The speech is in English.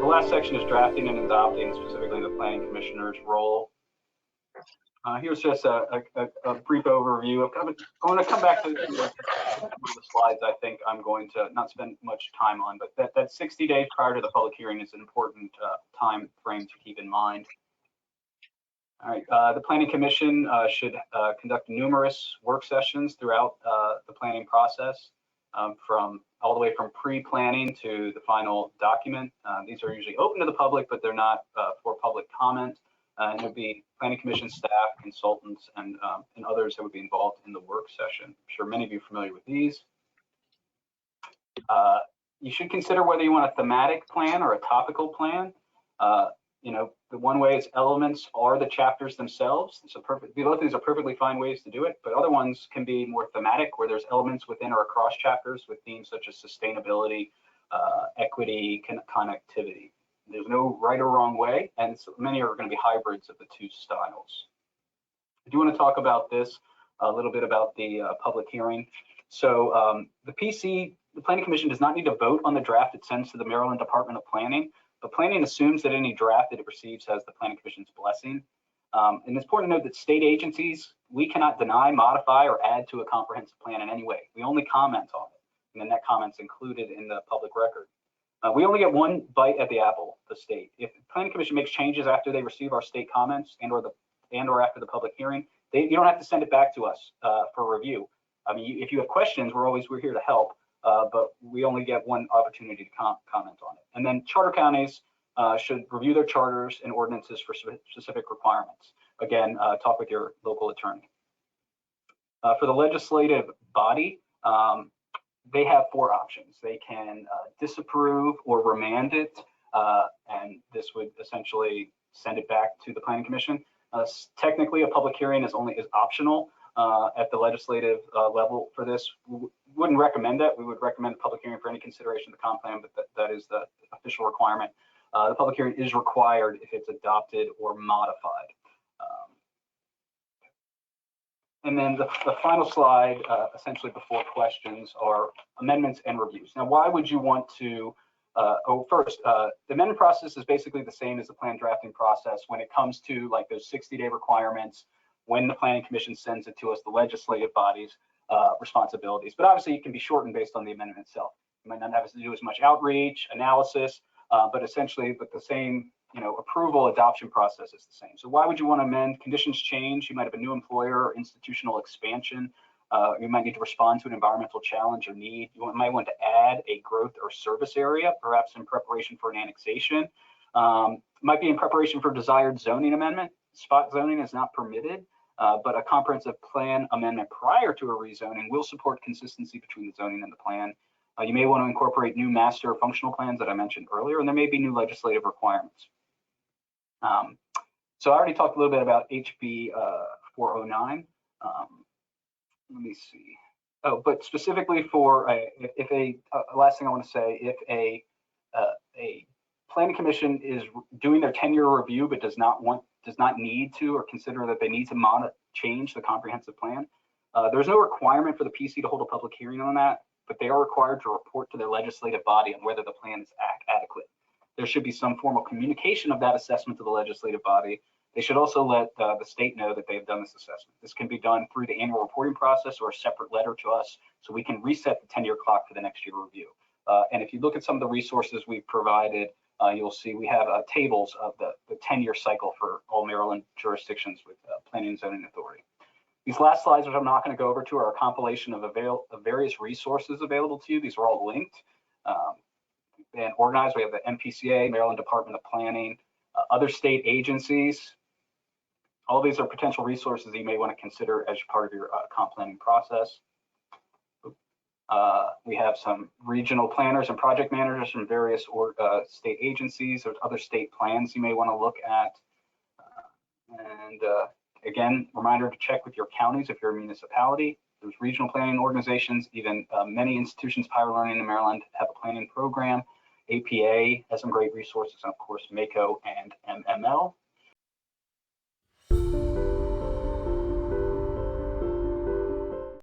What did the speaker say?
last section is drafting and adopting, specifically the planning commissioner's role. Here's just a brief overview. I'm going to come back to one of the slides I think I'm going to not spend much time on, but that 60 days prior to the public hearing is an important time frame to keep in mind. All right, the Planning Commission should conduct numerous work sessions throughout the planning process, from all the way from pre-planning to the final document. These are usually open to the public, but they're not for public comment. And there'll be Planning Commission staff, consultants, and others that would be involved in the work session. I'm sure many of you are familiar with these. You should consider whether you want a thematic plan or a topical plan. You know, the one way is elements are the chapters themselves. So both of these are perfectly fine ways to do it, but other ones can be more thematic, where there's elements within or across chapters with themes such as sustainability, equity, connectivity. There's no right or wrong way, and so many are going to be hybrids of the two styles. I do want to talk about this a little bit about the public hearing. So the PC, the Planning Commission, does not need to vote on the draft it sends to the Maryland Department of Planning, but planning assumes that any draft that it receives has the Planning Commission's blessing. And it's important to note that state agencies, we cannot deny, modify, or add to a comprehensive plan in any way. We only comment on it, and then that comment's included in the public record. We only get one bite at the apple, the state. If the Planning Commission makes changes after they receive our state comments and/or after the public hearing, you don't have to send it back to us for review. I mean, if you have questions, we're here to help, but we only get one opportunity to comment on it. And then charter counties should review their charters and ordinances for specific requirements. Again, talk with your local attorney. For the legislative body, they have four options. They can disapprove or remand it, and this would essentially send it back to the Planning Commission. Technically, a public hearing is optional at the legislative level for this. We wouldn't recommend that. We would recommend a public hearing for any consideration of the comp plan, but that is the official requirement. The public hearing is required if it's adopted or modified. And then the final slide, essentially before questions, are amendments and reviews. Now, why would you want to, first, the amendment process is basically the same as the plan drafting process when it comes to like those 60-day requirements, when the Planning Commission sends it to us, the legislative body's responsibilities. But obviously it can be shortened based on the amendment itself. You might not have to do as much outreach, analysis, but essentially the same, approval adoption process is the same. So why would you want to amend? Conditions change. You might have a new employer or institutional expansion. You might need to respond to an environmental challenge or need. You might want to add a growth or service area, perhaps in preparation for an annexation. Might be in preparation for desired zoning amendment. Spot zoning is not permitted, but a comprehensive plan amendment prior to a rezoning will support consistency between the zoning and the plan. You may want to incorporate new master functional plans that I mentioned earlier, and there may be new legislative requirements. So I already talked a little bit about HB 409. Let me see. Oh, but specifically for last thing I want to say, if a Planning Commission is doing their 10-year review but does not need to or consider that they need to change the comprehensive plan, there's no requirement for the PC to hold a public hearing on that, but they are required to report to their legislative body on whether the plan is adequate. There should be some formal communication of that assessment to the legislative body. They should also let the state know that they've done this assessment. This can be done through the annual reporting process or a separate letter to us, so we can reset the 10-year clock for the next year review. And if you look at some of the resources we've provided, you'll see we have tables of the 10-year cycle for all Maryland jurisdictions with planning and zoning authority. These last slides, which I'm not going to go over to, are a compilation of various resources available to you. These are all linked and organized. We have the MPCA, Maryland Department of Planning, other state agencies. All these are potential resources that you may want to consider as part of your comp planning process. We have some regional planners and project managers from various state agencies. There's other state plans you may want to look at. Again, reminder to check with your counties if you're a municipality. There's regional planning organizations, even many institutions, Higher Learning in Maryland, have a planning program. APA has some great resources, and of course, MACO and MML.